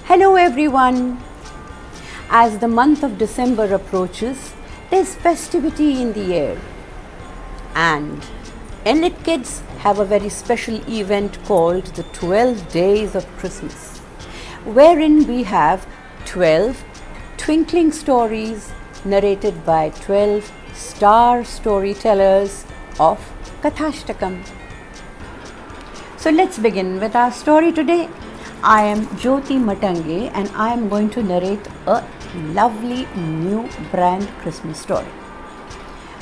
Hello everyone! As the month of December approaches, there's festivity in the air. And Enlit Kids have a very special event called the 12 Days of Christmas, wherein we have 12 twinkling stories narrated by 12 star storytellers of Kathashtakam. So let's begin with our story today. I am Jyoti Matange and I am going to narrate a lovely new brand Christmas story.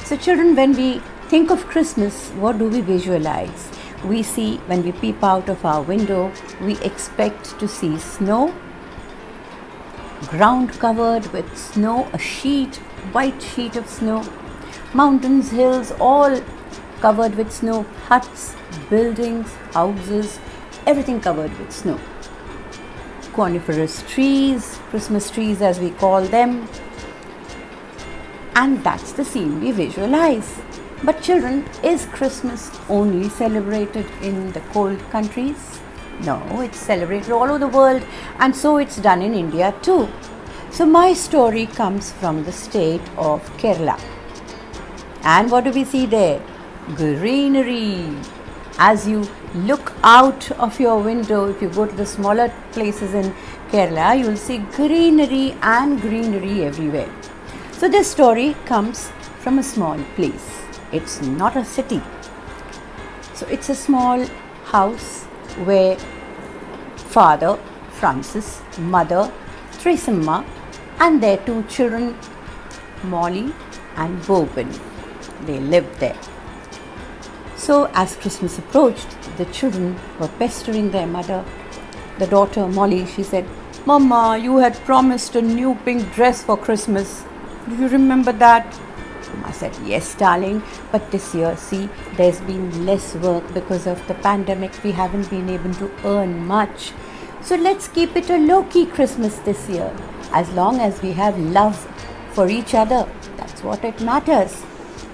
So children, when we think of Christmas, what do we visualize? We see, when we peep out of our window, we expect to see snow, ground covered with snow, white sheet of snow, mountains, hills, all covered with snow, huts, buildings, houses, everything covered with snow. Coniferous trees, Christmas trees as we call them, and that's the scene we visualize. But children, is Christmas only celebrated in the cold countries? No, it's celebrated all over the world, and so it's done in India too. So my story comes from the state of Kerala. And what do we see there? Greenery. As you look out of your window, if you go to the smaller places in Kerala, you will see greenery and greenery everywhere. So this story comes from a small place. It's not a city. So it's a small house where father, Francis, mother, Trisimma, and their two children, Molly and Bobbin, they lived there. So as Christmas approached, the children were pestering their mother. The daughter, Molly, she said, "Mama, you had promised a new pink dress for Christmas. Do you remember that?" Mama said, "Yes, darling, but this year, see, there's been less work because of the pandemic. We haven't been able to earn much. So let's keep it a low-key Christmas this year. As long as we have love for each other, that's what it matters."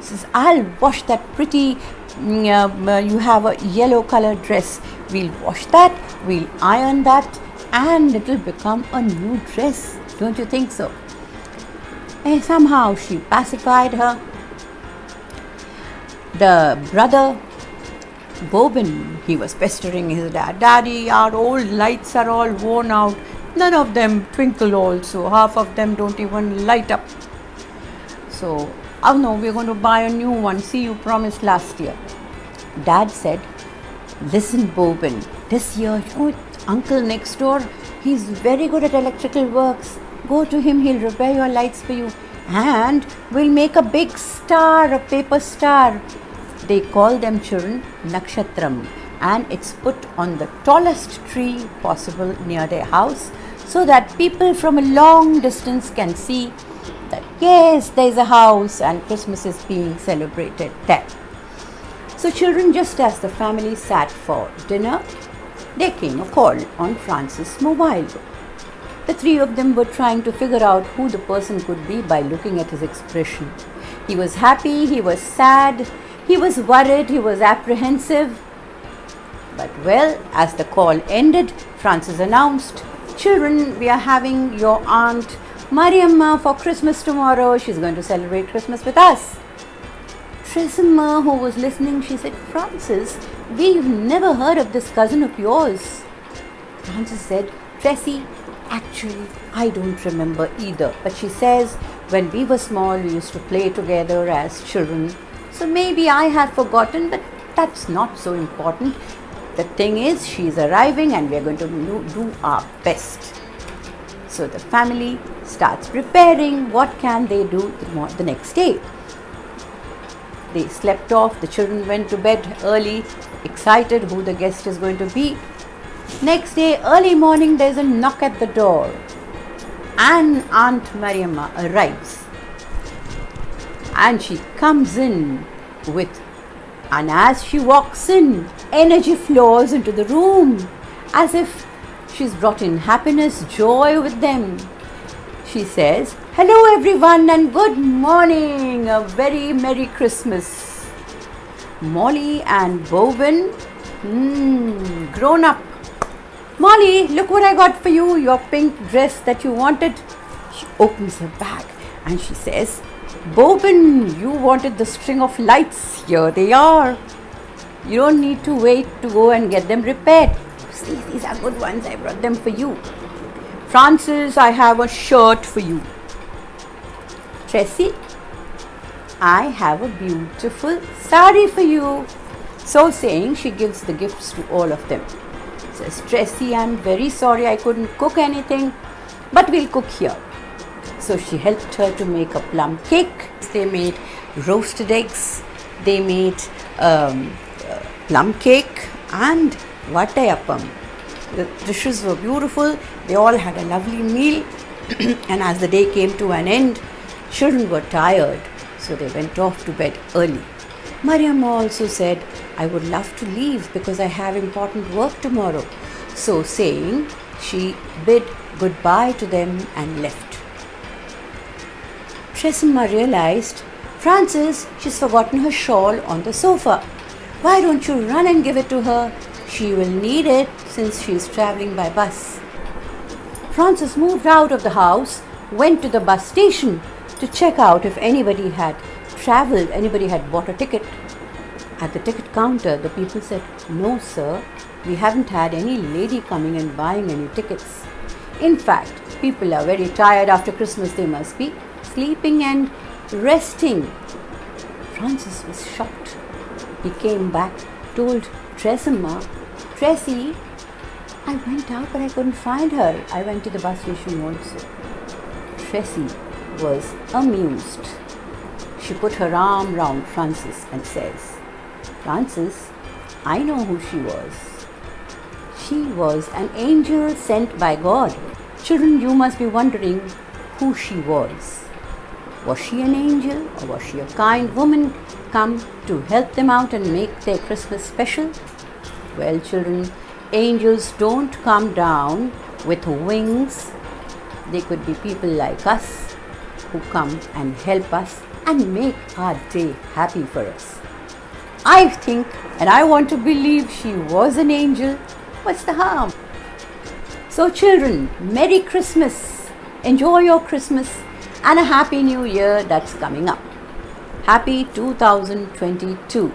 She says, "I'll wash that pretty, you have a yellow colored dress. We'll wash that, we'll iron that, and it'll become a new dress. Don't you think so?" And somehow she pacified her. The brother, Bobbin, he was pestering his dad. "Daddy, our old lights are all worn out. None of them twinkle also. Half of them don't even light up. So, oh no, we're going to buy a new one. See, you promised last year." Dad said, "Listen, Bobbin, this year, uncle next door, he's very good at electrical works. Go to him, he'll repair your lights for you. And we'll make a big star, a paper star." They call them, children, Nakshatram. And it's put on the tallest tree possible near their house, so that people from a long distance can see that yes, there's a house and Christmas is being celebrated there. So children, just as the family sat for dinner, there came a call on Francis' mobile. The three of them were trying to figure out who the person could be by looking at his expression. He was happy, he was sad, he was worried, he was apprehensive. But well, as the call ended, Francis announced, "Children, we are having your aunt Mariamma for Christmas tomorrow. She's going to celebrate Christmas with us." Trisimma, who was listening, she said, "Francis, we've never heard of this cousin of yours." Francis said, "Tressie, actually, I don't remember either. But she says, when we were small, we used to play together as children. So maybe I have forgotten, but that's not so important. The thing is, she's arriving and we're going to do our best." So the family starts preparing. What can they do the next day? They slept off. The children went to bed early, excited who the guest is going to be. Next day, early morning, there's a knock at the door. And Aunt Mariamma arrives. And she comes in and as she walks in, energy flows into the room, as if she's brought in happiness, joy with them. She says, "Hello everyone and good morning, a very Merry Christmas." Molly and Bobbin, grown up, Molly, look what I got for you, your pink dress that you wanted. She opens her bag and she says, Bobbin, you wanted the string of lights. Here they are. You don't need to wait to go and get them repaired. See, these are good ones. I brought them for you. Francis, I have a shirt for you. Tracy, I have a beautiful sari for you. So saying, she gives the gifts to all of them. Says, Tracy, I'm very sorry I couldn't cook anything, but we'll cook here. So she helped her to make a plum cake. They made roasted eggs. They made plum cake and vatayappam. The dishes were beautiful. They all had a lovely meal. And as the day came to an end, children were tired, so they went off to bed early. Mariam also said, I would love to leave because I have important work tomorrow. So saying, she bid goodbye to them and left. Tresemme realized, Francis, she's forgotten her shawl on the sofa. Why don't you run and give it to her? She will need it since she is traveling by bus. Francis moved out of the house, went to the bus station to check out if anybody had travelled, anybody had bought a ticket. At the ticket counter, the people said, No, sir, we haven't had any lady coming and buying any tickets. In fact, people are very tired after Christmas. They must be sleeping and resting. Francis was shocked. He came back, told Tresemme, Tracy, I went out but I couldn't find her. I went to the bus station also. Tracy was amused. She put her arm round Francis and says, Francis, I know who she was. She was an angel sent by God. Children, you must be wondering who she was. Was she an angel or was she a kind woman come to help them out and make their Christmas special? Well, children, angels don't come down with wings. They could be people like us who come and help us and make our day happy for us. I think and I want to believe she was an angel. What's the harm? So children, Merry Christmas. Enjoy your Christmas and a Happy New Year that's coming up. Happy 2022.